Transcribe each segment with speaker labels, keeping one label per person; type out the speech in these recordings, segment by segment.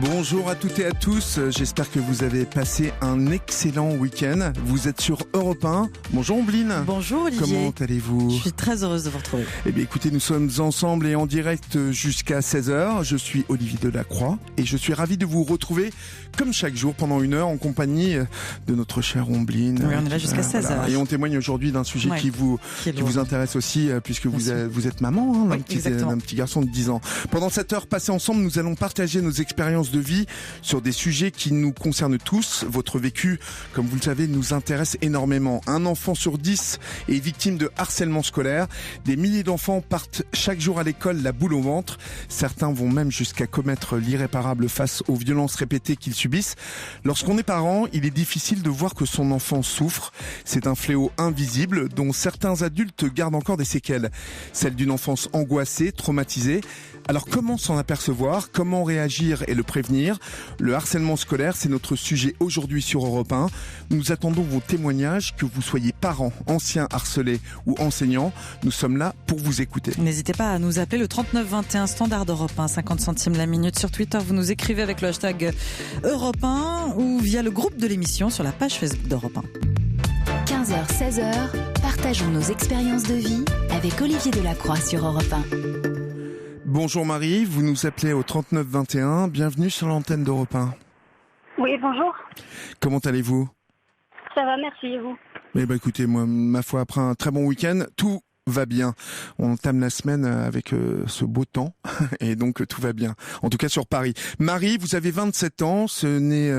Speaker 1: Bonjour à toutes et à tous, j'espère que vous avez passé un excellent week-end. Vous êtes sur Europe 1. Bonjour Ombline.
Speaker 2: Bonjour Olivier.
Speaker 1: Comment allez-vous ?
Speaker 2: Je suis très heureuse de vous retrouver.
Speaker 1: Eh bien écoutez, nous sommes ensemble et en direct jusqu'à 16h. Je suis Olivier Delacroix et je suis ravi de vous retrouver comme chaque jour pendant une heure en compagnie de notre chère Ombline.
Speaker 2: Oui, on est là jusqu'à 16h.
Speaker 1: Voilà. Et on témoigne aujourd'hui d'un sujet qui vous intéresse aussi puisque vous êtes maman d'un petit garçon de 10 ans. Pendant cette heure passée ensemble, nous allons partager nos expériences de vie sur des sujets qui nous concernent tous. Votre vécu, comme vous le savez, nous intéresse énormément. Un enfant sur 10 est victime de harcèlement scolaire. Des milliers d'enfants partent chaque jour à l'école la boule au ventre. Certains vont même jusqu'à commettre l'irréparable face aux violences répétées qu'ils subissent. Lorsqu'on est parent, il est difficile de voir que son enfant souffre. C'est un fléau invisible dont certains adultes gardent encore des séquelles. Celle d'une enfance angoissée, traumatisée. Alors comment s'en apercevoir ? Comment réagir et le prévenir ? Le harcèlement scolaire, c'est notre sujet aujourd'hui sur Europe 1. Nous attendons vos témoignages, que vous soyez parents, anciens harcelés ou enseignants. Nous sommes là pour vous écouter.
Speaker 2: N'hésitez pas à nous appeler le 3921 standard d'Europe 1, 50 centimes la minute. Sur Twitter, vous nous écrivez avec le hashtag Europe 1 ou via le groupe de l'émission sur la page Facebook d'Europe 1.
Speaker 3: 15h, 16h, partageons nos expériences de vie avec Olivier Delacroix sur Europe 1.
Speaker 1: Bonjour Marie, vous nous appelez au 3921, bienvenue sur l'antenne d'Europe 1.
Speaker 4: Oui, bonjour.
Speaker 1: Comment allez-vous ?
Speaker 4: Ça va, merci, et vous ?
Speaker 1: Écoutez, moi, ma foi, après un très bon week-end, tout va bien. On entame la semaine avec ce beau temps et donc tout va bien. En tout cas sur Paris. Marie, vous avez 27 ans. Ce n'est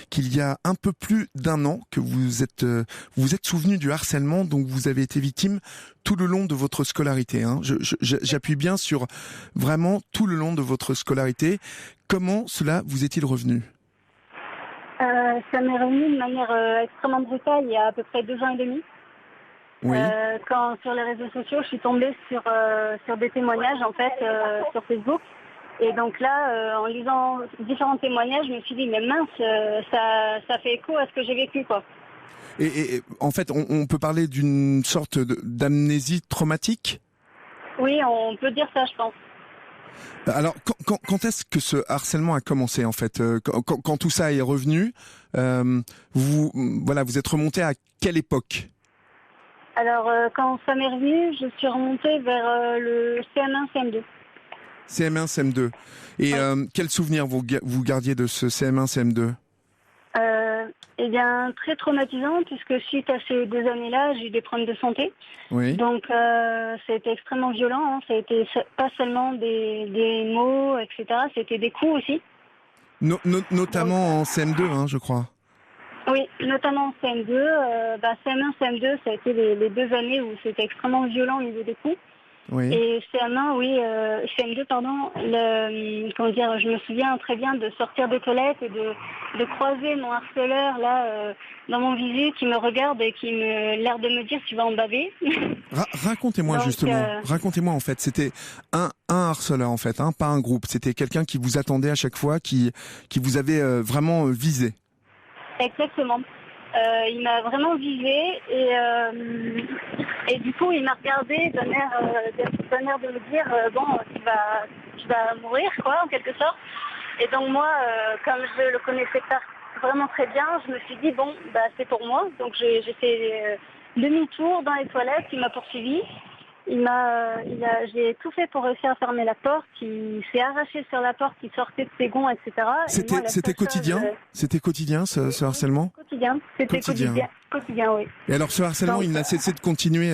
Speaker 1: qu'il y a un peu plus d'un an que vous êtes souvenu du harcèlement dont vous avez été victime tout le long de votre scolarité. J'appuie bien sur vraiment tout le long de votre scolarité. Comment cela vous est-il revenu ?
Speaker 4: Ça m'est revenu de manière extrêmement brutale il y a à peu près 2 ans et demi.
Speaker 1: Oui.
Speaker 4: Quand sur les réseaux sociaux, je suis tombée sur des témoignages en fait sur Facebook. Et donc là, en lisant différents témoignages, je me suis dit mais mince, ça fait écho à ce que j'ai vécu quoi.
Speaker 1: Et en fait, on peut parler d'une sorte d'amnésie traumatique ? Oui,
Speaker 4: on peut dire ça, je pense.
Speaker 1: Alors, quand est-ce que ce harcèlement a commencé en fait ? Quand tout ça est revenu, vous êtes remonté à quelle époque ?
Speaker 4: Alors, quand ça m'est revenu, je suis remontée vers le CM1, CM2.
Speaker 1: CM1, CM2. Et quel souvenir vous gardiez de ce CM1, CM2 ?
Speaker 4: Eh bien, très traumatisant, puisque suite à ces 2 années-là, j'ai eu des problèmes de santé.
Speaker 1: Oui.
Speaker 4: Donc, ça a été extrêmement violent. Ça a été pas seulement des mots, etc. C'était des coups aussi.
Speaker 1: Notamment en CM2, je crois.
Speaker 4: Oui, notamment en CM2. CM1, CM2, ça a été les 2 années où c'était extrêmement violent au niveau des coups.
Speaker 1: Oui.
Speaker 4: Et CM1, CM2, pardon, je me souviens très bien de sortir des toilettes et de croiser mon harceleur là dans mon visu qui me regarde et qui me l'air de me dire tu vas en baver.
Speaker 1: Racontez-moi justement, racontez-moi en fait, c'était un harceleur en fait, pas un groupe, c'était quelqu'un qui vous attendait à chaque fois, qui vous avait vraiment visé.
Speaker 4: Exactement. Il m'a vraiment visé et du coup il m'a regardé d'un air de me dire tu vas mourir quoi en quelque sorte. Et donc moi comme je le connaissais pas vraiment très bien, je me suis dit c'est pour moi. Donc j'ai fait demi-tour dans les toilettes, il m'a poursuivi. J'ai tout fait pour réussir à fermer la porte. Il s'est arraché sur la porte, il sortait de ses gonds, etc.
Speaker 1: C'était quotidien. C'était quotidien ce harcèlement.
Speaker 4: C'était quotidien, oui.
Speaker 1: Et alors ce harcèlement, il n'a cessé de continuer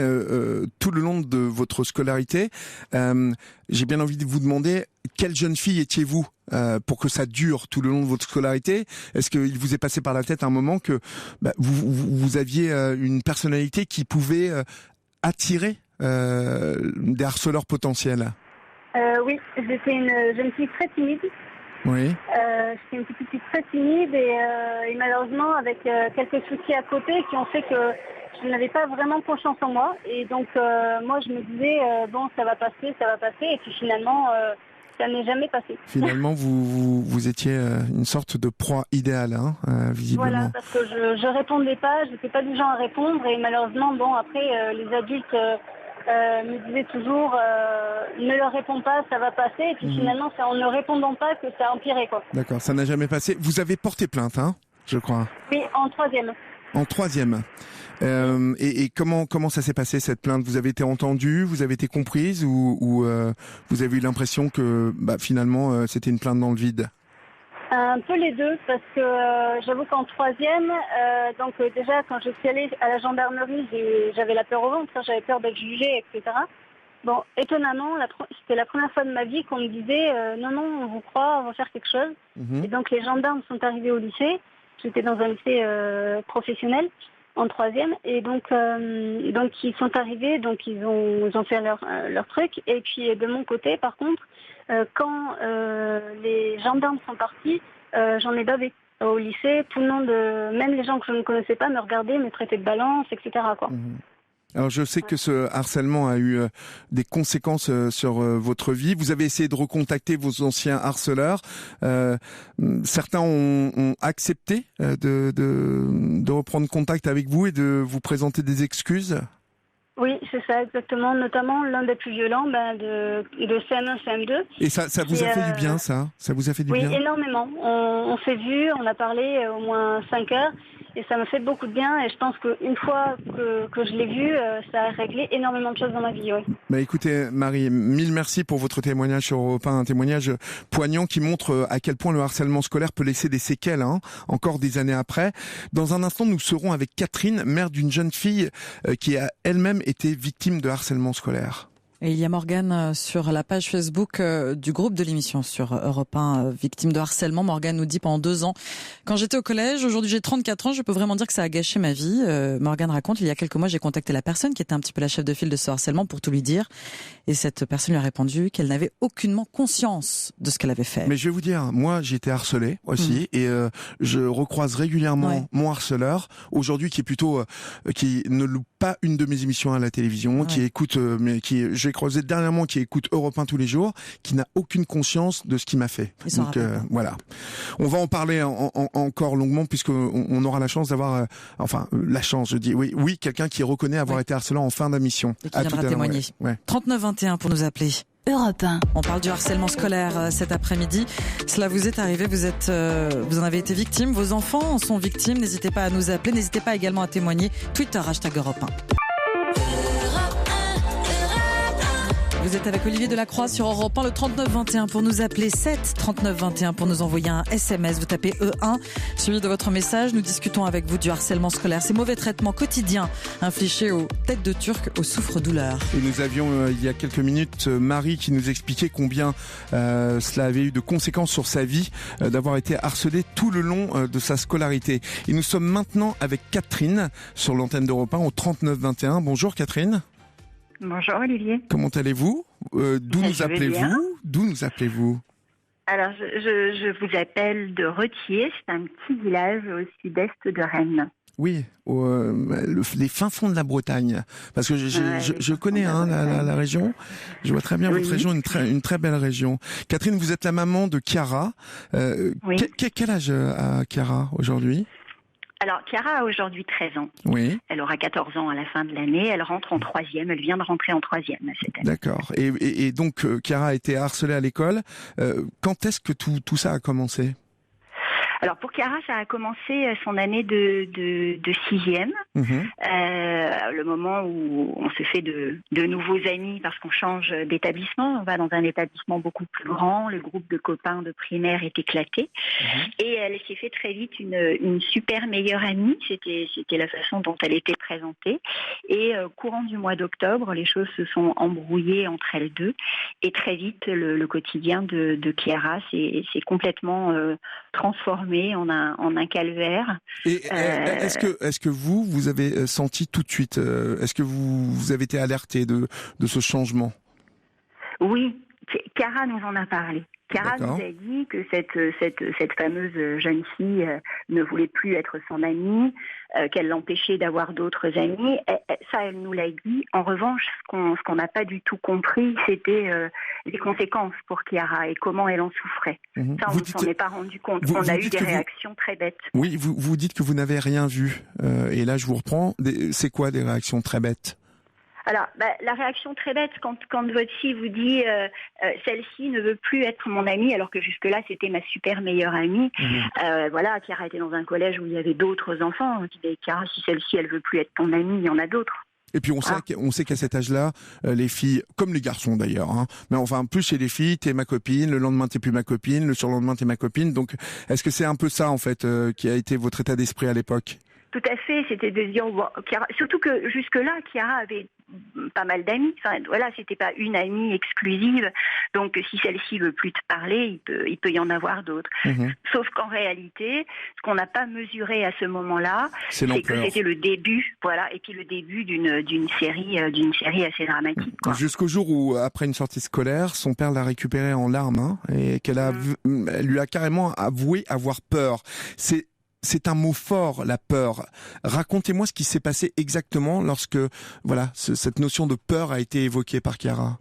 Speaker 1: tout le long de votre scolarité. J'ai bien envie de vous demander quelle jeune fille étiez-vous pour que ça dure tout le long de votre scolarité ? Est-ce qu'il vous est passé par la tête un moment que vous aviez une personnalité qui pouvait attirer des harceleurs potentiels ?
Speaker 4: Oui, j'étais une jeune fille très timide.
Speaker 1: Oui.
Speaker 4: J'étais une petite fille très timide et malheureusement avec quelques soucis à côté qui ont fait que je n'avais pas vraiment confiance en moi. Et donc moi je me disais ça va passer. Et puis finalement ça n'est jamais passé.
Speaker 1: Finalement vous étiez une sorte de proie idéale, visiblement.
Speaker 4: Voilà, parce que je répondais pas, je n'étais pas du genre à répondre et malheureusement après les adultes me disait toujours ne leur réponds pas, ça va passer. Et puis finalement, c'est en ne répondant pas que ça a empiré, quoi.
Speaker 1: D'accord, ça n'a jamais passé. Vous avez porté plainte, hein, je crois.
Speaker 4: Oui, en 3e.
Speaker 1: En 3e. Et comment ça s'est passé, cette plainte? Vous avez été entendue, vous avez été comprise, ou vous avez eu l'impression que finalement c'était une plainte dans le vide?
Speaker 4: Un peu les deux, parce que j'avoue qu'en 3e, donc déjà quand je suis allée à la gendarmerie, j'avais la peur au ventre, j'avais peur d'être jugée, etc. Bon, étonnamment, c'était la première fois de ma vie qu'on me disait non, on vous croit, on va faire quelque chose. Et donc les gendarmes sont arrivés au lycée. J'étais dans un lycée professionnel en 3e, et donc ils sont arrivés, donc ils ont fait leur truc. Et puis de mon côté, par contre, quand les gendarmes sont partis, j'en ai bavé au lycée. Tout le monde, même les gens que je ne connaissais pas, me regardaient, me traitaient de balance, etc., quoi.
Speaker 1: Alors je sais que ce harcèlement a eu des conséquences sur votre vie. Vous avez essayé de recontacter vos anciens harceleurs. Certains ont accepté de reprendre contact avec vous et de vous présenter des excuses.
Speaker 4: Oui, c'est ça, exactement. Notamment l'un des plus violents, de CM1, CM2.
Speaker 1: Et ça vous a fait du bien, ça? Ça vous a fait du bien?
Speaker 4: Oui, énormément. On s'est vus, on a parlé au moins 5 heures. Et ça m'a fait beaucoup de bien, et je pense qu'une fois que je l'ai vu, ça a réglé énormément de choses dans ma vie. Oui.
Speaker 1: Écoutez, Marie, mille merci pour votre témoignage sur Europe 1, un témoignage poignant qui montre à quel point le harcèlement scolaire peut laisser des séquelles, encore des années après. Dans un instant, nous serons avec Catherine, mère d'une jeune fille qui a elle-même été victime de harcèlement scolaire.
Speaker 2: Et il y a Morgane sur la page Facebook du groupe de l'émission sur Europe 1, victime de harcèlement. Morgane nous dit pendant 2 ans, quand j'étais au collège, aujourd'hui j'ai 34 ans, je peux vraiment dire que ça a gâché ma vie. Morgane raconte, il y a quelques mois, j'ai contacté la personne qui était un petit peu la chef de file de ce harcèlement pour tout lui dire. Et cette personne lui a répondu qu'elle n'avait aucunement conscience de ce qu'elle avait fait.
Speaker 1: Mais je vais vous dire, moi j'ai été harcelé aussi, et je recroise régulièrement mon harceleur, aujourd'hui qui est plutôt, qui ne loue pas une de mes émissions à la télévision, qui écoute, j'ai croisé dernièrement, qui écoute Europe 1 tous les jours, qui n'a aucune conscience de ce qu'il m'a fait. Donc voilà. On va en parler encore longuement, puisqu'on aura la chance d'avoir, la chance, je dis, oui, quelqu'un qui reconnaît avoir été harcelant en fin d'émission.
Speaker 2: Et qui viendra témoigner. 3921 pour nous appeler.
Speaker 3: Europe 1.
Speaker 2: On parle du harcèlement scolaire cet après-midi. Cela vous est arrivé, vous en avez été victime, vos enfants en sont victimes. N'hésitez pas à nous appeler, n'hésitez pas également à témoigner. Twitter, #Europe 1. Vous êtes avec Olivier Delacroix sur Europe 1, le 3921 pour nous appeler, 7 3921 pour nous envoyer un SMS. Vous tapez E1, suivi de votre message. Nous discutons avec vous du harcèlement scolaire, ces mauvais traitements quotidiens infligés aux têtes de Turc, aux souffre-douleurs. Et
Speaker 1: nous avions il y a quelques minutes Marie qui nous expliquait combien cela avait eu de conséquences sur sa vie d'avoir été harcelée tout le long de sa scolarité. Et nous sommes maintenant avec Catherine sur l'antenne d'Europe 1 au 3921. Bonjour Catherine.
Speaker 5: Bonjour Olivier.
Speaker 1: Comment allez-vous? D'où nous appelez-vous?
Speaker 5: Alors je vous appelle de Retier, c'est un petit village au sud-est de Rennes.
Speaker 1: Oui, les fins fonds de la Bretagne, parce que je connais la région. Je vois très bien votre région, une très belle région. Catherine, vous êtes la maman de Chiara. Quel âge a Chiara aujourd'hui?
Speaker 5: Alors, Chiara a aujourd'hui 13 ans.
Speaker 1: Oui.
Speaker 5: Elle aura 14 ans à la fin de l'année. Elle rentre en 3e. Elle vient de rentrer en 3e cette année.
Speaker 1: D'accord. Et donc, Chiara a été harcelée à l'école. Quand est-ce que tout ça a commencé?
Speaker 5: Alors pour Chiara, ça a commencé son année de 6e, le moment où on se fait de nouveaux amis parce qu'on change d'établissement. On va dans un établissement beaucoup plus grand. Le groupe de copains de primaire est éclaté. Et elle s'est fait très vite une super meilleure amie. C'était la façon dont elle était présentée. Et courant du mois d'octobre, les choses se sont embrouillées entre elles deux. Et très vite, le quotidien de Chiara s'est complètement transformé en un calvaire.
Speaker 1: Et est-ce que vous avez senti tout de suite, est-ce que vous avez été alerté de ce changement?
Speaker 5: Oui, Chiara nous en a parlé. Chiara nous a dit que cette fameuse jeune fille ne voulait plus être son amie, qu'elle l'empêchait d'avoir d'autres amis. Ça, elle nous l'a dit. En revanche, ce qu'on n'a pas du tout compris, c'était les conséquences pour Chiara et comment elle en souffrait. Ça, on ne s'en est pas rendu compte. On a eu des réactions très bêtes.
Speaker 1: Oui, vous dites que vous n'avez rien vu. Et là, je vous reprends. C'est quoi des réactions très bêtes?
Speaker 5: Alors, la réaction très bête quand votre fille vous dit celle-ci ne veut plus être mon amie, alors que jusque-là c'était ma super meilleure amie. Voilà, Chiara était dans un collège où il y avait d'autres enfants. On dit Chiara, si celle-ci elle veut plus être ton amie, il y en a d'autres.
Speaker 1: Et puis on sait qu'à cet âge-là, les filles, comme les garçons d'ailleurs, mais enfin plus chez les filles, t'es ma copine, le lendemain t'es plus ma copine, le surlendemain t'es ma copine. Donc est-ce que c'est un peu ça en fait qui a été votre état d'esprit à l'époque ?
Speaker 5: Tout à fait, c'était de dire Chiara, surtout que jusque-là, Chiara avait pas mal d'amis. Enfin, voilà, c'était pas une amie exclusive. Donc, si celle-ci veut plus te parler, il peut y en avoir d'autres. Sauf qu'en réalité, ce qu'on n'a pas mesuré à ce moment-là, c'est que c'était le début, voilà, et puis le début d'une série assez dramatique. Quoi.
Speaker 1: Jusqu'au jour où, après une sortie scolaire, son père l'a récupérée en larmes et elle lui a carrément avoué avoir peur. C'est un mot fort, la peur. Racontez-moi ce qui s'est passé exactement lorsque, voilà, cette notion de peur a été évoquée par Chiara.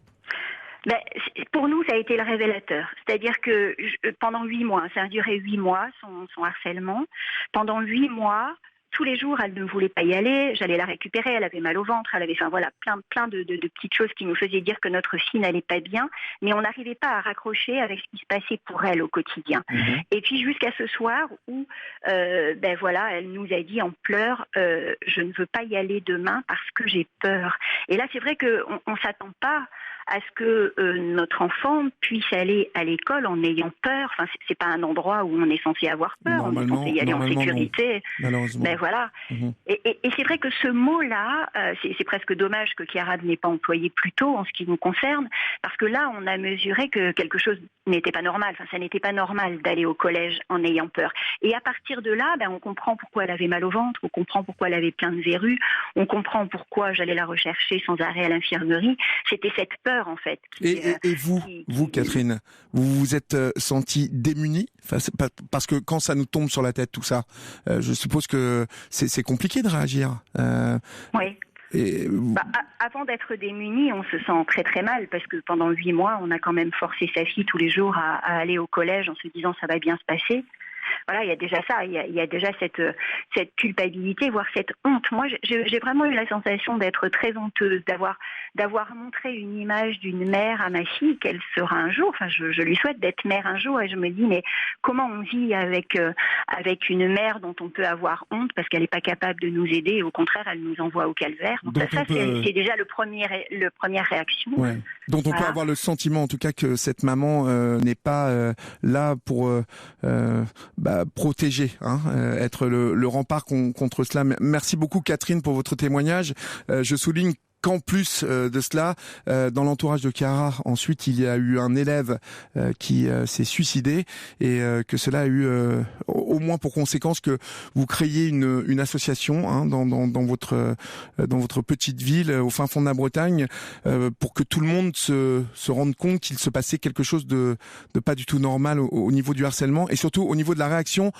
Speaker 5: Pour nous, ça a été le révélateur. C'est-à-dire que pendant 8 mois, ça a duré 8 mois, son harcèlement. Pendant 8 mois, tous les jours, elle ne voulait pas y aller. J'allais la récupérer. Elle avait mal au ventre. Elle avait, plein de petites choses qui nous faisaient dire que notre fille n'allait pas bien. Mais on n'arrivait pas à raccrocher avec ce qui se passait pour elle au quotidien. Et puis jusqu'à ce soir où, elle nous a dit en pleurs, je ne veux pas y aller demain parce que j'ai peur. Et là, c'est vrai qu'on s'attend pas à ce que notre enfant puisse aller à l'école en ayant peur. Enfin, c'est pas un endroit où on est censé avoir peur. On est censé y aller en sécurité.
Speaker 1: Malheureusement.
Speaker 5: Voilà. Et c'est vrai que ce mot-là, c'est presque dommage que Chiara n'ait pas employé plus tôt en ce qui nous concerne, parce que là, on a mesuré que quelque chose n'était pas normal. Enfin, ça n'était pas normal d'aller au collège en ayant peur. Et à partir de là, on comprend pourquoi elle avait mal au ventre, on comprend pourquoi elle avait plein de verrues, on comprend pourquoi j'allais la rechercher sans arrêt à l'infirmerie. C'était cette peur, en fait.
Speaker 1: Et vous, Catherine, vous vous êtes sentie démunie parce que quand ça nous tombe sur la tête, tout ça, je suppose que c'est compliqué de réagir.
Speaker 5: Oui. Avant d'être démunis, on se sent très très mal parce que pendant 8 mois, on a quand même forcé sa fille tous les jours à aller au collège en se disant ça va bien se passer. Voilà, il y a déjà ça, il y a déjà cette culpabilité, voire cette honte. Moi, j'ai vraiment eu la sensation d'être très honteuse, d'avoir montré une image d'une mère à ma fille qu'elle sera un jour. Enfin, je lui souhaite d'être mère un jour et je me dis, mais comment on vit avec une mère dont on peut avoir honte parce qu'elle n'est pas capable de nous aider et au contraire, elle nous envoie au calvaire. Donc c'est déjà le première réaction.
Speaker 1: Ouais. Dont on peut avoir le sentiment, en tout cas, que cette maman n'est pas là pour protéger, être le rempart contre cela. Merci beaucoup, Catherine, pour votre témoignage. Je souligne qu'en plus de cela, dans l'entourage de Chiara, ensuite il y a eu un élève qui s'est suicidé et que cela a eu au moins pour conséquence que vous créiez une association dans votre petite ville au fin fond de la Bretagne pour que tout le monde se rende compte qu'il se passait quelque chose de pas du tout normal au niveau du harcèlement et surtout au niveau de la réaction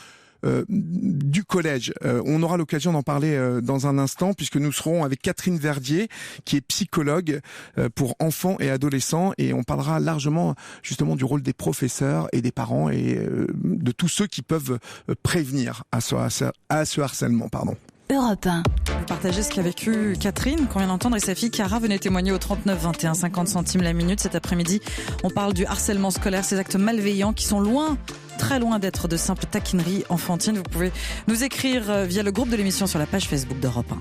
Speaker 1: du collège. On aura l'occasion d'en parler dans un instant puisque nous serons avec Catherine Verdier qui est psychologue pour enfants et adolescents et on parlera largement justement du rôle des professeurs et des parents et de tous ceux qui peuvent prévenir à ce harcèlement.
Speaker 3: Europe 1.
Speaker 2: Vous partagez ce qu'a vécu Catherine, qu'on vient d'entendre, et sa fille Chiara venait témoigner au 39 21 50 centimes la minute. Cet après-midi, on parle du harcèlement scolaire, ces actes malveillants qui sont très loin d'être de simples taquineries enfantines. Vous pouvez nous écrire via le groupe de l'émission sur la page Facebook d'Europe 1.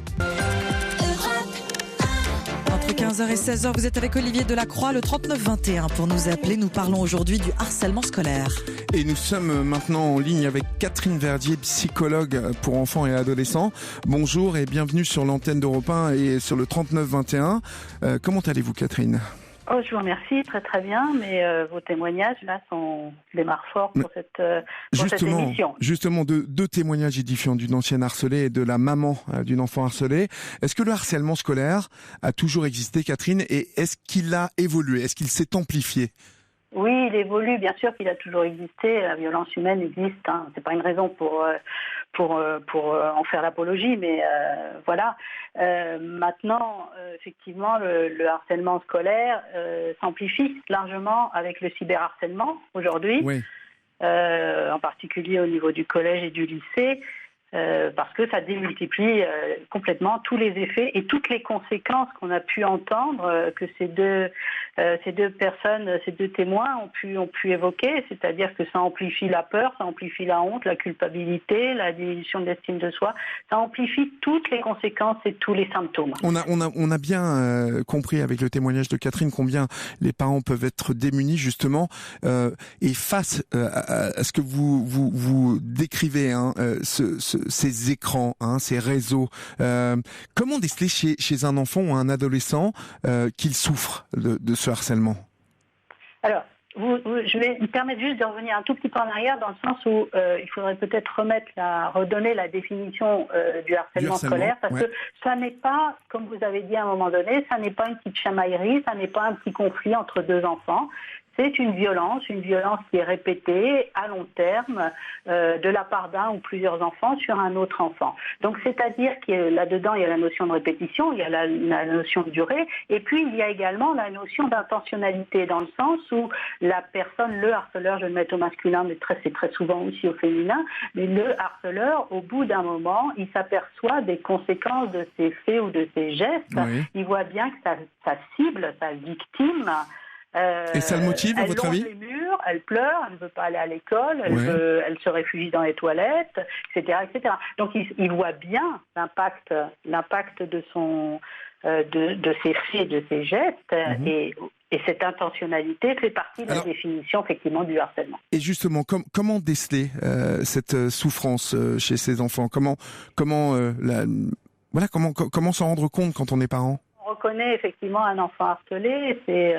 Speaker 2: Entre 15h et 16h, vous êtes avec Olivier Delacroix, le 39-21 pour nous appeler. Nous parlons aujourd'hui du harcèlement scolaire.
Speaker 1: Et nous sommes maintenant en ligne avec Catherine Verdier, psychologue pour enfants et adolescents. Bonjour et bienvenue sur l'antenne d'Europe 1 et sur le 39-21. Comment allez-vous, Catherine ?
Speaker 6: Je vous remercie, très très bien, mais vos témoignages là démarrent fort pour cette émission.
Speaker 1: Justement, deux témoignages édifiants d'une ancienne harcelée et de la maman d'une enfant harcelée. Est-ce que le harcèlement scolaire a toujours existé, Catherine, et est-ce qu'il a évolué ? Est-ce qu'il s'est amplifié ?
Speaker 6: Oui, il évolue, bien sûr qu'il a toujours existé. La violence humaine existe. C'est pas une raison pour en faire l'apologie, mais voilà. Maintenant, effectivement, le harcèlement scolaire s'amplifie largement avec le cyberharcèlement aujourd'hui,
Speaker 1: oui.
Speaker 6: En particulier au niveau du collège et du lycée. parce que ça démultiplie complètement tous les effets et toutes les conséquences qu'on a pu entendre que ces deux personnes, ces deux témoins ont pu évoquer, c'est-à-dire que ça amplifie la peur, ça amplifie la honte, la culpabilité, la diminution de l'estime de soi, ça amplifie toutes les conséquences et tous les symptômes.
Speaker 1: On a bien compris avec le témoignage de Catherine combien les parents peuvent être démunis justement et face à ce que vous décrivez, ces écrans, ces réseaux. Comment déceler chez un enfant ou un adolescent qu'il souffre de ce harcèlement ?
Speaker 6: Alors, je vais me permettre juste de revenir un tout petit peu en arrière dans le sens où il faudrait peut-être redonner la définition du harcèlement scolaire, parce que ça n'est pas, comme vous avez dit à un moment donné, ça n'est pas une petite chamaillerie, ça n'est pas un petit conflit entre deux enfants. C'est une violence qui est répétée à long terme de la part d'un ou plusieurs enfants sur un autre enfant. Donc c'est-à-dire que là-dedans, il y a la notion de répétition, il y a la notion de durée, et puis il y a également la notion d'intentionnalité, dans le sens où la personne, le harceleur, je vais le mettre au masculin, mais c'est très souvent aussi au féminin, mais le harceleur, au bout d'un moment, il s'aperçoit des conséquences de ses faits ou de ses gestes. Oui. Il voit bien que sa cible, sa victime,
Speaker 1: et ça le motive, à votre avis ?
Speaker 6: Elle longe les murs, elle pleure, elle ne veut pas aller à l'école, elle se réfugie dans les toilettes, etc., etc. Donc il voit bien l'impact de ses faits, de ses gestes, et cette intentionnalité fait partie de la définition effectivement du harcèlement.
Speaker 1: Et justement, comment déceler cette souffrance chez ces enfants ? Comment s'en rendre compte quand on est parent ?
Speaker 6: On reconnaît effectivement un enfant harcelé, c'est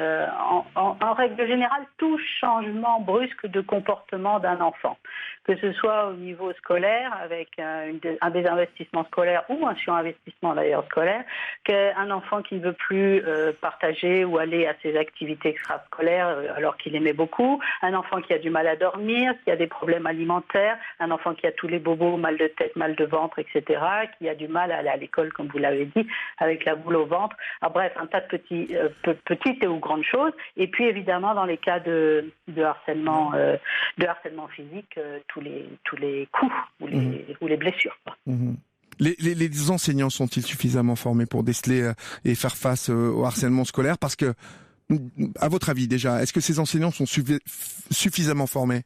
Speaker 6: en règle générale tout changement brusque de comportement d'un enfant, que ce soit au niveau scolaire avec un désinvestissement scolaire ou un surinvestissement d'ailleurs scolaire, qu'un enfant qui ne veut plus partager ou aller à ses activités extrascolaires alors qu'il aimait beaucoup, un enfant qui a du mal à dormir, qui a des problèmes alimentaires, un enfant qui a tous les bobos, mal de tête, mal de ventre, etc., qui a du mal à aller à l'école comme vous l'avez dit, avec la boule au ventre. Alors, bref, un tas de petites ou grandes choses. Et puis évidemment, dans les cas de harcèlement physique, tous les coups ou les blessures.
Speaker 1: Les enseignants sont-ils suffisamment formés pour déceler et faire face au harcèlement scolaire ? Parce que, à votre avis déjà, est-ce que ces enseignants sont suffisamment formés ?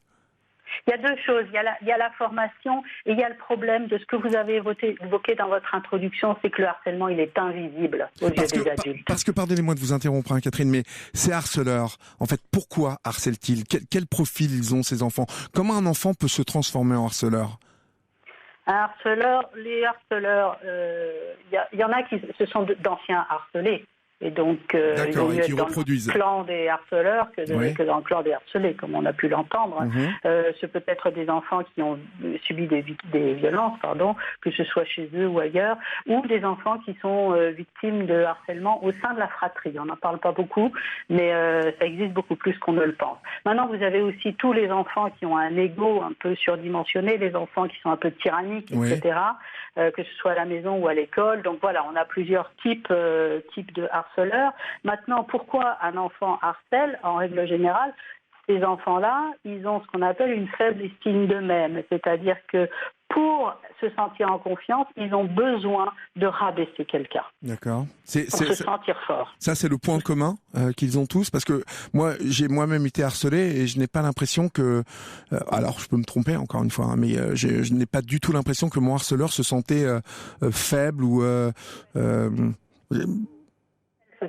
Speaker 6: Il y a deux choses. Il y a la formation et il y a le problème de ce que vous avez évoqué dans votre introduction, c'est que le harcèlement, il est invisible aux yeux des adultes.
Speaker 1: Parce que, pardonnez-moi de vous interrompre, Catherine, mais ces harceleurs, en fait, pourquoi harcèlent-ils ? Quel profil ils ont, ces enfants ? Comment un enfant peut se transformer en harceleur ?
Speaker 6: Les harceleurs, il y en a qui ce sont d'anciens harcelés. Et donc, il vaut mieux être dans le clan des harceleurs que dans le clan des harcelés, comme on a pu l'entendre. C'est peut-être des enfants qui ont subi des violences, que ce soit chez eux ou ailleurs, ou des enfants qui sont victimes de harcèlement au sein de la fratrie. On n'en parle pas beaucoup, mais ça existe beaucoup plus qu'on ne le pense. Maintenant, vous avez aussi tous les enfants qui ont un ego un peu surdimensionné, les enfants qui sont un peu tyranniques, etc., que ce soit à la maison ou à l'école. Donc voilà, on a plusieurs types de harceleurs. Maintenant, pourquoi un enfant harcèle ? En règle générale, ces enfants-là, ils ont ce qu'on appelle une faible estime d'eux-mêmes. C'est-à-dire que pour se sentir en confiance, ils ont besoin de rabaisser quelqu'un.
Speaker 1: D'accord.
Speaker 6: Pour se sentir fort.
Speaker 1: Ça, c'est le point commun qu'ils ont tous, parce que moi, j'ai moi-même été harcelé et je n'ai pas l'impression que... alors, je peux me tromper encore une fois, mais je n'ai pas du tout l'impression que mon harceleur se sentait faible ou...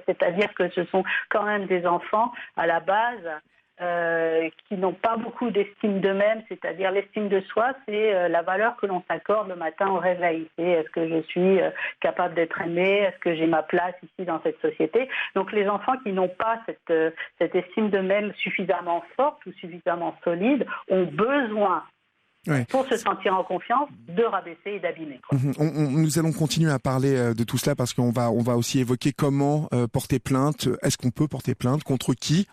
Speaker 6: C'est-à-dire que ce sont quand même des enfants, à la base... qui n'ont pas beaucoup d'estime d'eux-mêmes, c'est-à-dire l'estime de soi, c'est la valeur que l'on s'accorde le matin au réveil. C'est est-ce que je suis capable d'être aimé, est-ce que j'ai ma place ici dans cette société. Donc les enfants qui n'ont pas cette estime d'eux-mêmes suffisamment forte ou suffisamment solide ont besoin, pour se sentir en confiance, de rabaisser et d'abîmer.
Speaker 1: Nous allons continuer à parler de tout cela parce qu'on va aussi évoquer comment porter plainte. Est-ce qu'on peut porter plainte contre qui,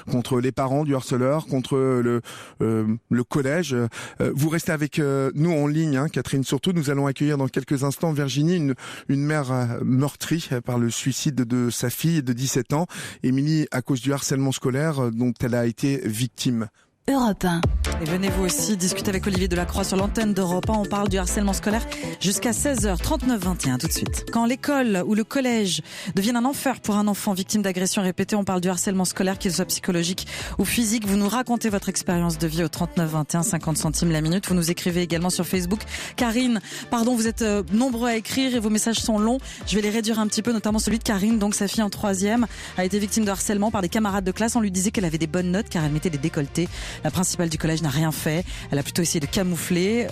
Speaker 1: contre les parents du harceleur, contre le collège. Vous restez avec nous en ligne, Catherine. Surtout, nous allons accueillir dans quelques instants Virginie, une mère meurtrie par le suicide de sa fille de 17 ans. Émilie, à cause du harcèlement scolaire dont elle a été victime.
Speaker 3: Europe 1.
Speaker 2: Et venez vous aussi discuter avec Olivier Delacroix sur l'antenne d'Europe 1. On parle du harcèlement scolaire jusqu'à 16h, 39-21 tout de suite. Quand l'école ou le collège deviennent un enfer pour un enfant victime d'agression répétée, on parle du harcèlement scolaire, qu'il soit psychologique ou physique. Vous nous racontez votre expérience de vie au 39-21, 50 centimes la minute. Vous nous écrivez également sur Facebook. Karine, pardon, vous êtes nombreux à écrire et vos messages sont longs. Je vais les réduire un petit peu, notamment celui de Karine. Donc sa fille en 3e a été victime de harcèlement par des camarades de classe. On lui disait qu'elle avait des bonnes notes car elle mettait des décolletés. La principale du collège n'a rien fait. Elle a plutôt essayé de camoufler.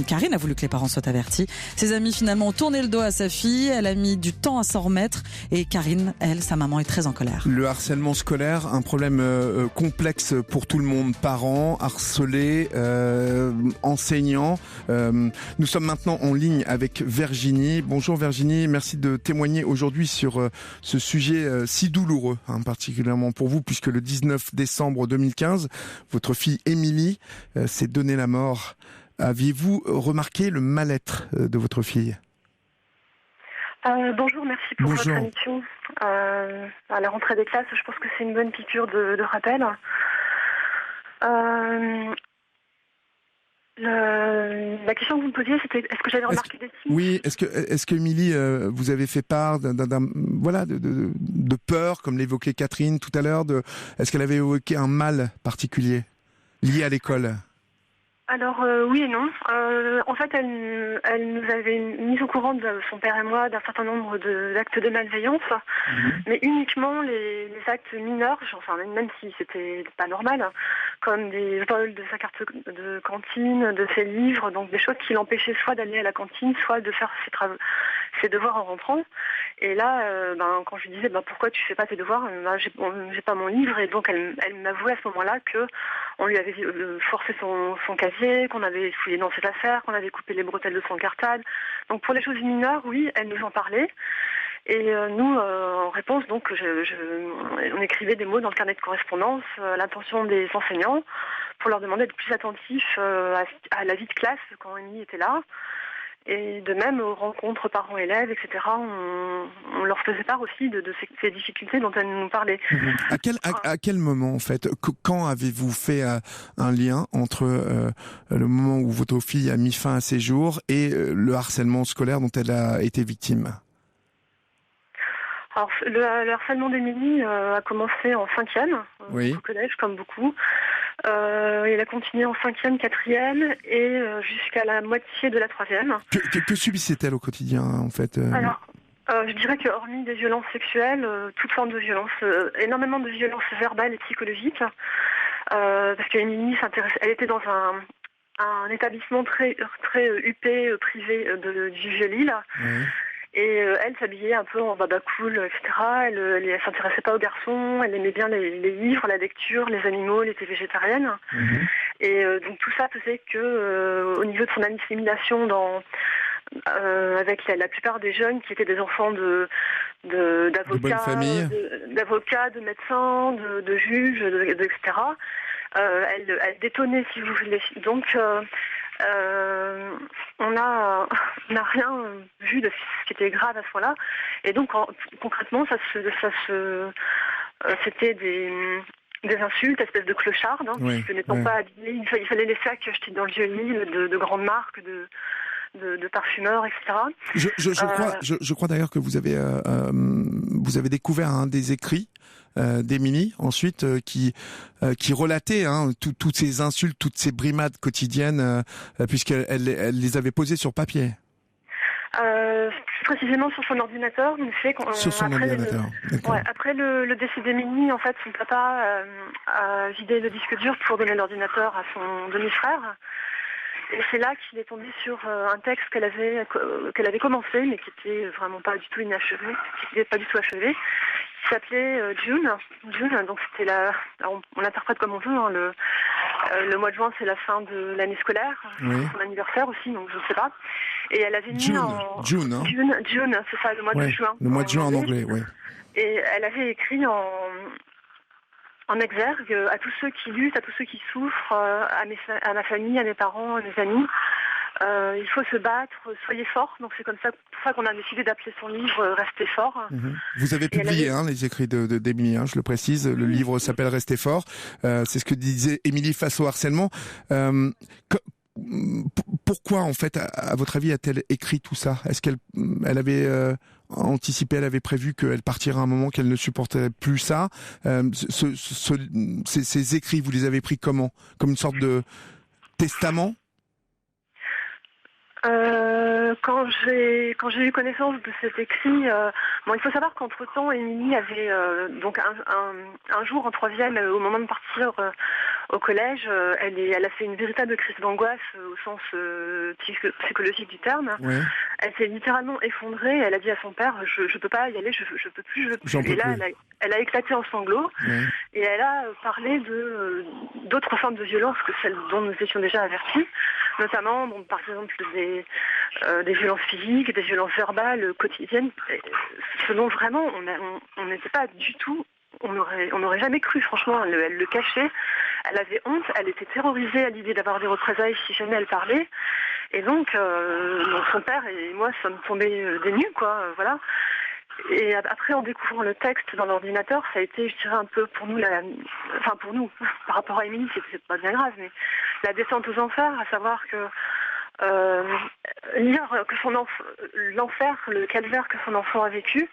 Speaker 2: Karine a voulu que les parents soient avertis. Ses amis finalement ont tourné le dos à sa fille. Elle a mis du temps à s'en remettre. Et Karine, elle, sa maman, est très en colère.
Speaker 1: Le harcèlement scolaire, un problème complexe pour tout le monde. Parents, harcelés, enseignants. Nous sommes maintenant en ligne avec Virginie. Bonjour Virginie, merci de témoigner aujourd'hui sur ce sujet si douloureux, particulièrement pour vous, puisque le 19 décembre 2015, votre fille Émilie s'est donné la mort. Aviez-vous remarqué le mal-être de votre fille ?
Speaker 7: Bonjour, merci pour votre émission. À la rentrée des classes, je pense que c'est une bonne piqûre de rappel. La question que vous me posiez, c'était est-ce que j'avais remarqué des signes ?
Speaker 1: Oui, est-ce que Émilie vous avez fait part de peur, comme l'évoquait Catherine tout à l'heure, est-ce qu'elle avait évoqué un mal particulier lié à l'école ?
Speaker 7: Alors oui et non. En fait, elle nous avait mis au courant de son père et moi d'un certain nombre d'actes de malveillance, mais uniquement les actes mineurs, enfin même si c'était pas normal, comme des vols de sa carte de cantine, de ses livres, donc des choses qui l'empêchaient soit d'aller à la cantine, soit de faire ses devoirs en rentrant. Et là, quand je lui disais pourquoi tu fais pas tes devoirs, j'ai pas mon livre, et donc elle m'avouait à ce moment-là que on lui avait forcé son casier, qu'on avait fouillé dans ses affaires, qu'on avait coupé les bretelles de son cartable. Donc pour les choses mineures, oui, elle nous en parlait. Et nous, en réponse, donc, on écrivait des mots dans le carnet de correspondance à l'intention des enseignants pour leur demander d'être plus attentifs à la vie de classe quand Émilie était là. Et de même, aux rencontres parents-élèves, etc., on leur faisait part aussi de ces difficultés dont elle nous parlait.
Speaker 1: À quel moment, en fait, quand avez-vous fait un lien entre le moment où votre fille a mis fin à ses jours et le harcèlement scolaire dont elle a été victime ?
Speaker 7: Alors, le harcèlement d'Émilie a commencé en 5e, au collège, comme beaucoup. Il a continué en 5e, 4e et jusqu'à la moitié de la 3e.
Speaker 1: Que subissait-elle au quotidien, en fait
Speaker 7: Alors, je dirais que hormis des violences sexuelles, toute forme de violence, énormément de violences verbales et psychologiques, parce qu'Émilie elle était dans un établissement très huppé, privé du Vieux-Lille. Et elle s'habillait un peu en baba cool, etc. Elle s'intéressait pas aux garçons, elle aimait bien les livres, la lecture, les animaux, elle était végétarienne. Et donc tout ça faisait que au niveau de son assimilation avec la plupart des jeunes qui étaient des enfants d'avocats, de médecins, de juges, etc. Elle détonnait, si vous voulez. Donc on n'a rien vu de ce qui était grave à ce point-là. Et donc concrètement, c'était des insultes, espèces de clochards, puisque n'étant pas habillés, il fallait les sacs achetés dans le Vieux-Lille de grandes marques, de parfumeurs, etc.
Speaker 1: Je crois d'ailleurs que vous avez découvert des écrits d'Émilie ensuite qui relatait toutes ces insultes, toutes ces brimades quotidiennes, puisqu'elle les avait posées sur papier.
Speaker 7: Plus précisément sur son ordinateur, après le décès d'Émilie, en fait, son papa a vidé le disque dur pour donner l'ordinateur à son demi-frère. Et c'est là qu'il est tombé sur un texte qu'elle avait commencé, mais qui était vraiment pas du tout inachevé, qui n'était pas du tout achevé, qui s'appelait June. Donc c'était on l'interprète comme on veut. Le mois de juin, c'est la fin de l'année scolaire, son anniversaire aussi, donc je ne sais pas. Et elle avait mis
Speaker 1: June,
Speaker 7: c'est ça, le mois de juin.
Speaker 1: Le mois de juin en anglais, oui.
Speaker 7: Et elle avait écrit en exergue à tous ceux qui luttent, à tous ceux qui souffrent, à ma famille, à mes parents, à mes amis. il faut se battre, soyez fort. Donc c'est pour ça qu'on a décidé d'appeler son livre Restez fort.
Speaker 1: Vous avez publié les écrits d'Émilie, je le précise. Le livre s'appelle Restez fort. C'est ce que disait Émilie face au harcèlement. Pourquoi, en fait, à votre avis, a-t-elle écrit tout ça? Est-ce qu'elle avait anticipé, elle avait prévu qu'elle partirait à un moment, qu'elle ne supporterait plus ça? Ces écrits, vous les avez pris comment? Comme une sorte de testament?
Speaker 7: Quand j'ai eu connaissance de cet écrit, il faut savoir qu'entre-temps, Émilie avait donc un jour en 3e, au moment de partir au collège, elle a fait une véritable crise d'angoisse au sens psychologique du terme. Ouais. Elle s'est littéralement effondrée. Elle a dit à son père, je peux pas y aller, je peux plus. Et là, elle a éclaté en sanglots. Ouais. Et elle a parlé d'autres formes de violence que celles dont nous étions déjà avertis, notamment, par exemple, des violences physiques, des violences verbales quotidiennes, ce dont vraiment on n'était pas du tout. On n'aurait jamais cru, franchement, elle le cachait. Elle avait honte, elle était terrorisée à l'idée d'avoir des représailles si jamais elle parlait. Et donc son père et moi sommes tombés des nues, voilà. Et après, en découvrant le texte dans l'ordinateur, ça a été, je dirais, un peu pour nous, pour nous, par rapport à Émilie, c'est pas bien grave, mais la descente aux enfers, à savoir que lire que l'enfer, le calvaire que son enfant a vécu.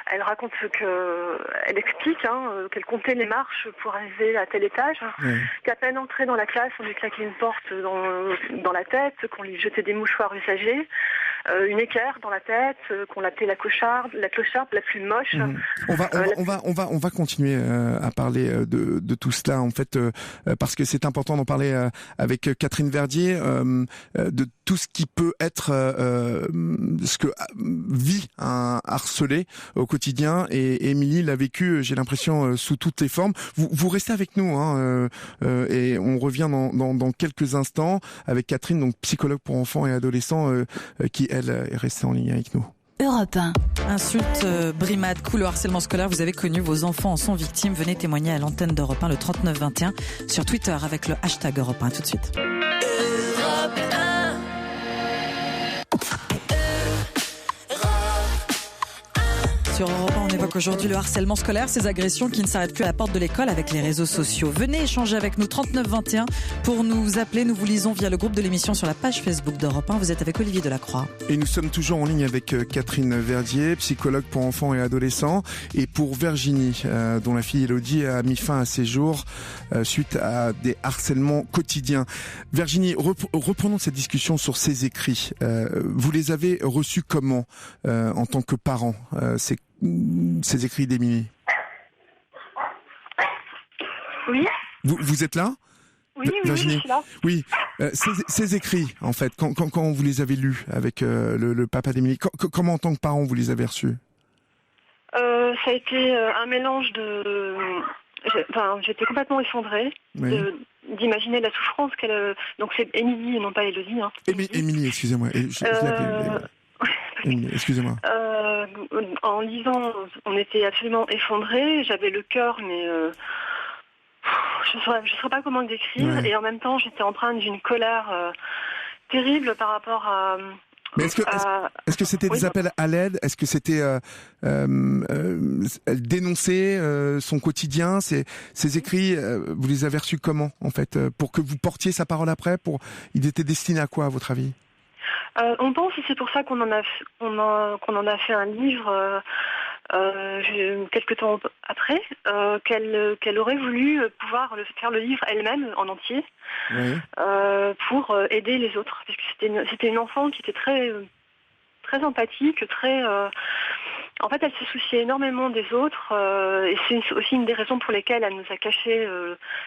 Speaker 7: Elle raconte elle explique qu'elle comptait les marches pour arriver à tel étage, qu'à peine entrée dans la classe, on lui claquait une porte dans la tête, qu'on lui jetait des mouchoirs usagés, une équerre dans la tête, qu'on l'appelait la clocharde la plus moche.
Speaker 1: On va continuer à parler de tout cela, en fait, parce que c'est important d'en parler avec Catherine Verdier, de tout ce qui peut être ce que vit un harcelé au quotidien, et Émilie l'a vécu, j'ai l'impression, sous toutes les formes. Vous restez avec nous, et on revient dans quelques instants avec Catherine, donc psychologue pour enfants et adolescents, qui elle est restée en ligne avec nous.
Speaker 3: Europe 1.
Speaker 2: Insultes, brimades, coups, le harcèlement scolaire, vous avez connu, vos enfants en sont victimes. Venez témoigner à l'antenne d'Europe 1 le 3921 sur Twitter avec le hashtag Europe 1. Tout de suite. Europe 1. Sur Europe 1, on évoque aujourd'hui le harcèlement scolaire, ces agressions qui ne s'arrêtent plus à la porte de l'école avec les réseaux sociaux. Venez échanger avec nous, 3921, pour nous appeler. Nous vous lisons via le groupe de l'émission sur la page Facebook d'Europe 1. Vous êtes avec Olivier Delacroix.
Speaker 1: Et nous sommes toujours en ligne avec Catherine Verdier, psychologue pour enfants et adolescents, et pour Virginie, dont la fille Elodie a mis fin à ses jours suite à des harcèlements quotidiens. Virginie, reprenons cette discussion sur ces écrits. Vous les avez reçus comment en tant que parent, ces écrits d'Émilie?
Speaker 7: Oui.
Speaker 1: Vous êtes là?
Speaker 7: Oui,
Speaker 1: Virginie.
Speaker 7: Je suis là.
Speaker 1: Oui, ces écrits, en fait, quand vous les avez lus avec le papa d'Émilie, comment en tant que parent vous les avez reçus?
Speaker 7: Ça a été un mélange j'étais complètement effondrée d'imaginer la souffrance qu'elle... Donc c'est Émilie et non pas Elodie.
Speaker 1: Émilie, excusez-moi. Excusez-moi.
Speaker 7: En lisant, on était absolument effondrés. J'avais le cœur, mais je ne saurais pas comment le décrire. Ouais. Et en même temps, j'étais empreinte d'une colère terrible par rapport à...
Speaker 1: Mais est-ce que c'était des appels à l'aide? Est-ce que c'était dénoncer son quotidien? Ces écrits, vous les avez reçus comment, en fait, pour que vous portiez sa parole après? Ils étaient destinés à quoi, à votre avis?
Speaker 7: On pense, et c'est pour ça qu'on en a fait un livre quelques temps après, qu'elle aurait voulu pouvoir faire le livre elle-même en entier, pour aider les autres, parce que c'était une enfant qui était très très empathique, très en fait, elle se souciait énormément des autres, et c'est aussi une des raisons pour lesquelles elle nous a caché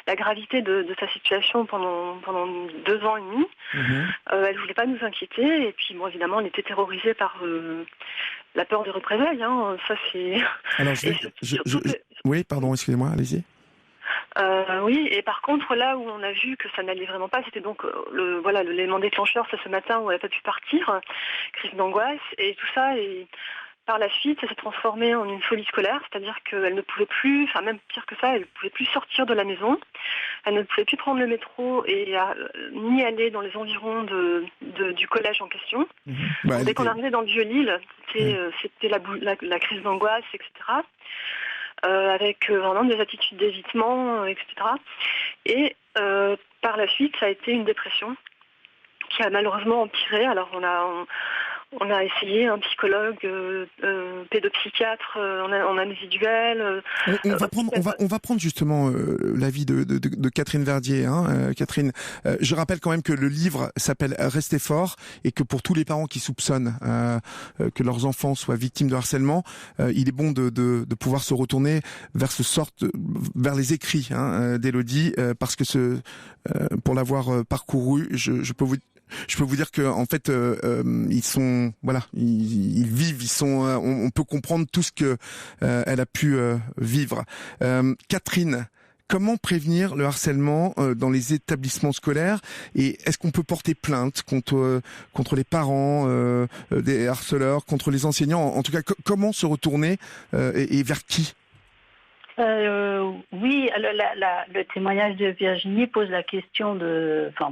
Speaker 7: la gravité de sa situation pendant 2 ans et demi. Elle voulait pas nous inquiéter, et puis bon, évidemment, elle était terrorisée par la peur de représailles. Ça, c'est.
Speaker 1: Alors, oui, pardon, excusez-moi, allez-y.
Speaker 7: Oui, et par contre, là où on a vu que ça n'allait vraiment pas, c'était donc l'élément déclencheur, c'est ce matin où elle n'a pas pu partir, crise d'angoisse, et tout ça est par la suite, ça s'est transformé en une folie scolaire, c'est-à-dire qu'elle ne pouvait plus, enfin même pire que ça, elle ne pouvait plus sortir de la maison, elle ne pouvait plus prendre le métro et ni aller dans les environs du collège en question. Dès qu'on arrivait dans le Vieux-Lille, c'était la crise d'angoisse, etc. Avec vraiment des attitudes d'évitement, etc. Et par la suite, ça a été une dépression qui a malheureusement empiré. Alors on a essayé un psychologue, pédopsychiatre en individuel.
Speaker 1: On va prendre justement l'avis de Catherine Verdier. Catherine, je rappelle quand même que le livre s'appelle Restez fort et que pour tous les parents qui soupçonnent que leurs enfants soient victimes de harcèlement, il est bon de pouvoir se retourner vers les écrits d'Élodie, parce que pour l'avoir parcouru, je peux vous dire que en fait ils sont ils vivent, on peut comprendre tout ce que elle a pu vivre. Catherine, comment prévenir le harcèlement dans les établissements scolaires, et est-ce qu'on peut porter plainte contre les parents des harceleurs, contre les enseignants, en tout cas comment se retourner et vers qui?
Speaker 6: Oui, le témoignage de Virginie pose la question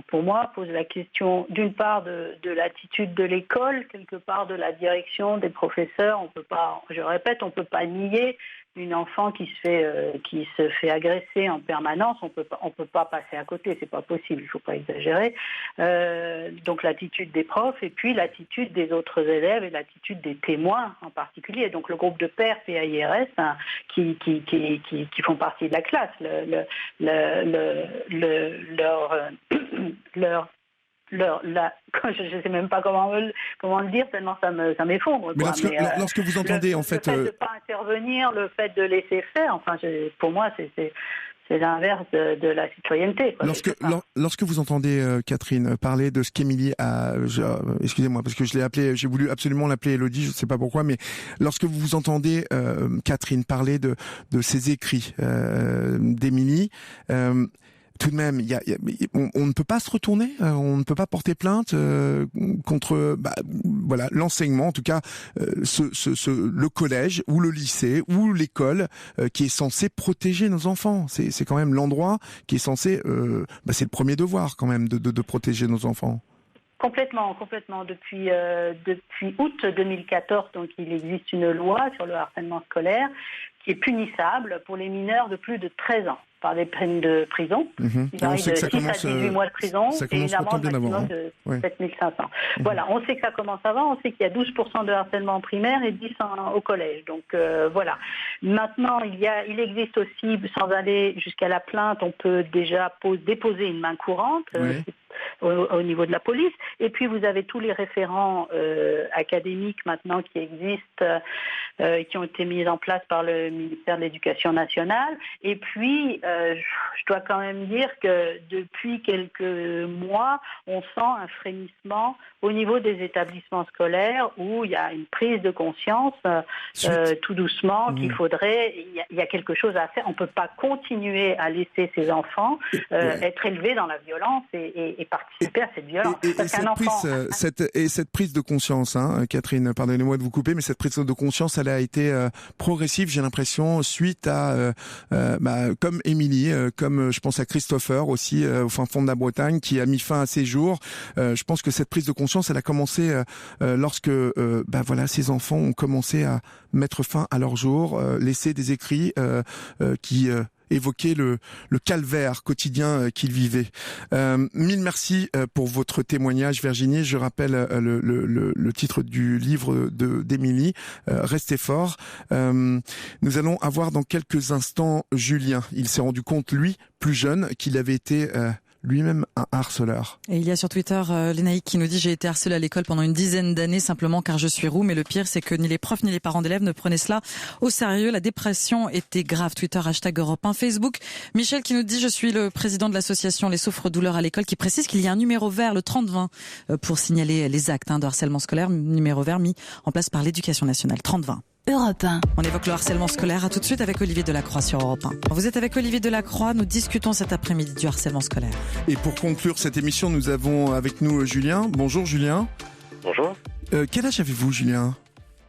Speaker 6: pour moi, pose la question d'une part de l'attitude de l'école, quelque part de la direction, des professeurs. On peut pas nier une enfant qui se fait agresser en permanence. On peut pas passer à côté, c'est pas possible, il faut pas exagérer. Donc l'attitude des profs et puis l'attitude des autres élèves et l'attitude des témoins en particulier. Donc le groupe de pairs PAIRS qui font partie de la classe, je sais même pas comment le dire, tellement ça m'effondre.
Speaker 1: Mais lorsque vous entendez
Speaker 6: le fait de pas intervenir, le fait de laisser faire, pour moi c'est l'inverse de la citoyenneté.
Speaker 1: Lorsque vous entendez Catherine parler de ce qu'Émilie a, excusez-moi parce que j'ai voulu absolument l'appeler Élodie, je ne sais pas pourquoi, mais lorsque vous entendez Catherine parler de ses écrits d'Émilie, tout de même, on ne peut pas se retourner, on ne peut pas porter plainte contre l'enseignement, en tout cas le collège ou le lycée ou l'école qui est censé protéger nos enfants. C'est quand même l'endroit qui est censé, c'est le premier devoir quand même de protéger nos enfants.
Speaker 6: Complètement. Depuis août 2014, donc il existe une loi sur le harcèlement scolaire qui est punissable pour les mineurs de plus de 13 ans par des peines de prison. Il varie de 6 à 18 mois de prison et une amende maximum de 7 500. Voilà, on sait que ça commence avant, on sait qu'il y a 12% de harcèlement en primaire et 10% au collège. Donc voilà. Maintenant, il existe aussi, sans aller jusqu'à la plainte, on peut déjà déposer une main courante. Au niveau de la police. Et puis vous avez tous les référents académiques maintenant qui existent, qui ont été mis en place par le ministère de l'Éducation nationale. Et puis je dois quand même dire que depuis quelques mois, on sent un frémissement au niveau des établissements scolaires où il y a une prise de conscience tout doucement qu'il faudrait, il y a quelque chose à faire. On ne peut pas continuer à laisser ces enfants être élevés dans la violence et participer à cette violence.
Speaker 1: Cette prise de conscience, Catherine, pardonnez-moi de vous couper, mais cette prise de conscience, elle a été progressive, j'ai l'impression, suite à, comme Émilie, comme je pense à Christopher aussi, au fin fond de la Bretagne, qui a mis fin à ses jours. Je pense que cette prise de conscience, elle a commencé lorsque, ces enfants ont commencé à mettre fin à leur jour, laisser des écrits qui évoquer le calvaire quotidien qu'ils vivaient. Mille merci pour votre témoignage, Virginie. Je rappelle le titre du livre d'Émilie, Restez fort. Nous allons avoir dans quelques instants Julien. Il s'est rendu compte, lui, plus jeune, qu'il avait été lui-même un harceleur.
Speaker 2: Et il y a sur Twitter Lénaïque qui nous dit: j'ai été harcelé à l'école pendant une dizaine d'années simplement car je suis roux, mais le pire c'est que ni les profs ni les parents d'élèves ne prenaient cela au sérieux. La dépression était grave. Twitter #Europe1. Facebook, Michel qui nous dit: je suis le président de l'association Les Souffres-Douleurs à l'école, qui précise qu'il y a un numéro vert, le 3020, pour signaler les actes de harcèlement scolaire, numéro vert mis en place par l'Éducation nationale. 3020.
Speaker 3: Europe 1.
Speaker 2: On évoque le harcèlement scolaire. À tout de suite avec Olivier Delacroix sur Europe 1. Vous êtes avec Olivier Delacroix. Nous discutons cet après-midi du harcèlement scolaire.
Speaker 1: Et pour conclure cette émission, nous avons avec nous Julien. Bonjour Julien.
Speaker 8: Bonjour.
Speaker 1: Quel âge avez-vous, Julien ?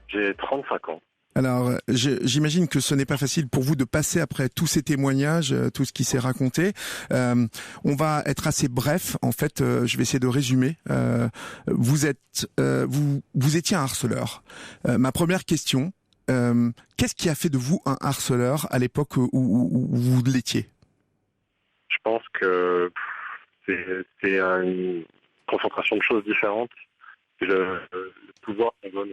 Speaker 8: J'ai 35 ans.
Speaker 1: Alors, j'imagine que ce n'est pas facile pour vous de passer après tous ces témoignages, tout ce qui s'est raconté. On va être assez bref. En fait, je vais essayer de résumer. Vous étiez un harceleur. Ma première question, qu'est-ce qui a fait de vous un harceleur à l'époque où vous l'étiez ?
Speaker 8: Je pense que c'est une concentration de choses différentes. C'est le pouvoir qu'on donne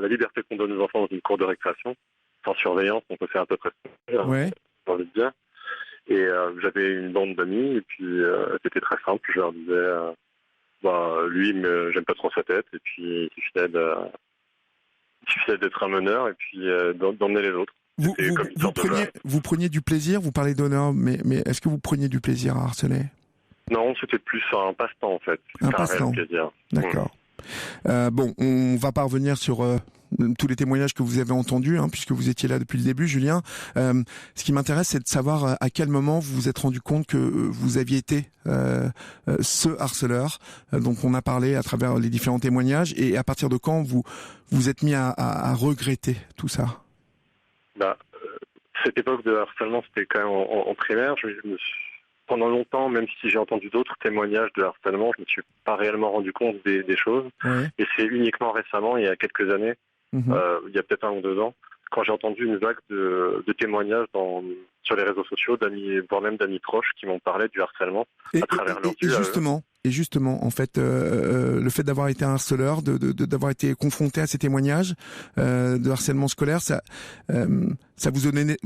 Speaker 8: la liberté qu'on donne aux enfants dans une cour de récréation, sans surveillance, on peut faire à peu près ce qu'on veut, j'ai envie de dire. Et j'avais une bande d'amis, et puis c'était très simple, je leur disais, lui, j'aime pas trop sa tête, et puis il suffisait d'être un meneur, et puis d'emmener les autres.
Speaker 1: Vous preniez du plaisir, vous parlez d'honneur, mais est-ce que vous preniez du plaisir à harceler ?
Speaker 8: Non, c'était plus un passe-temps en fait.
Speaker 1: Un passe-temps. D'accord. Bon, on va pas revenir sur tous les témoignages que vous avez entendus, puisque vous étiez là depuis le début, Julien. Ce qui m'intéresse, c'est de savoir à quel moment vous vous êtes rendu compte que vous aviez été ce harceleur dont on a parlé à travers les différents témoignages, et à partir de quand vous êtes mis à regretter tout ça.
Speaker 8: Cette époque de harcèlement, c'était quand même en primaire. Pendant longtemps, même si j'ai entendu d'autres témoignages de harcèlement, je ne me suis pas réellement rendu compte des choses. Oui. Et c'est uniquement récemment, il y a quelques années, il y a peut-être 1 ou 2 ans, quand j'ai entendu une vague de témoignages sur les réseaux sociaux, d'amis, voire même d'amis proches, qui m'ont parlé du harcèlement à travers leurs yeux.
Speaker 1: Et justement, en fait, le fait d'avoir été un harceleur, d'avoir été confronté à ces témoignages de harcèlement scolaire, ça vous donnait,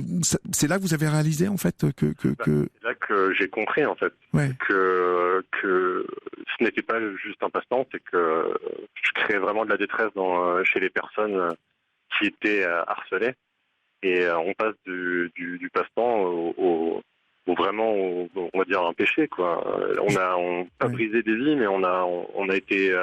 Speaker 1: c'est là que vous avez réalisé en fait que.
Speaker 8: C'est là que j'ai compris en fait que ce n'était pas juste un passe-temps, c'est que je créais vraiment de la détresse chez les personnes qui étaient harcelées, et on passe du passe-temps au vraiment, on va dire, un péché, quoi. On a pas brisé des vies, mais on a été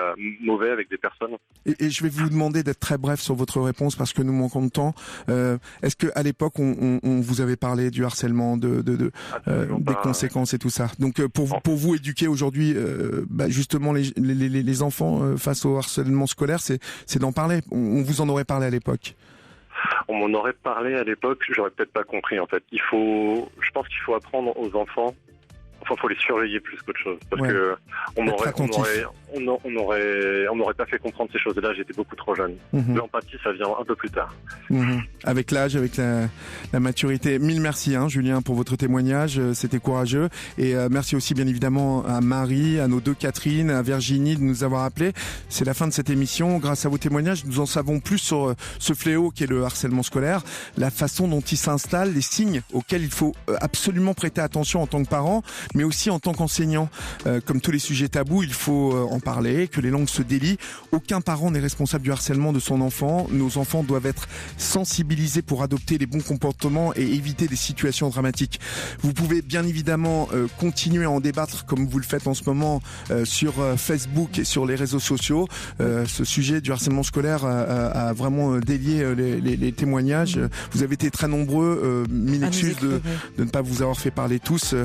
Speaker 8: mauvais avec des personnes.
Speaker 1: Et je vais vous demander d'être très bref sur votre réponse parce que nous manquons de temps. Est-ce que à l'époque on vous avait parlé du harcèlement, des conséquences et tout ça? Donc pour vous éduquer aujourd'hui, justement les enfants face au harcèlement scolaire, c'est d'en parler. On vous en aurait parlé à l'époque.
Speaker 8: On m'en aurait parlé à l'époque, j'aurais peut-être pas compris en fait. Je pense qu'il faut apprendre aux enfants, faut les surveiller plus qu'autre chose, parce que on n'aurait pas fait comprendre ces choses-là. J'étais beaucoup trop jeune. L'empathie, ça vient un peu plus tard.
Speaker 1: Avec l'âge, avec la maturité. Mille merci, Julien, pour votre témoignage. C'était courageux. Et merci aussi, bien évidemment, à Marie, à nos 2 Catherine, à Virginie de nous avoir appelés. C'est la fin de cette émission. Grâce à vos témoignages, nous en savons plus sur ce fléau qu'est le harcèlement scolaire, la façon dont il s'installe, les signes auxquels il faut absolument prêter attention en tant que parent, mais aussi en tant qu'enseignant. Comme tous les sujets tabous, il faut en parler, que les langues se délient. Aucun parent n'est responsable du harcèlement de son enfant. Nos enfants doivent être sensibilisés pour adopter les bons comportements et éviter des situations dramatiques. Vous pouvez bien évidemment continuer à en débattre comme vous le faites en ce moment sur Facebook et sur les réseaux sociaux. Ce sujet du harcèlement scolaire a vraiment délié les témoignages. Vous avez été très nombreux. Mille excuses de ne pas vous avoir fait parler tous.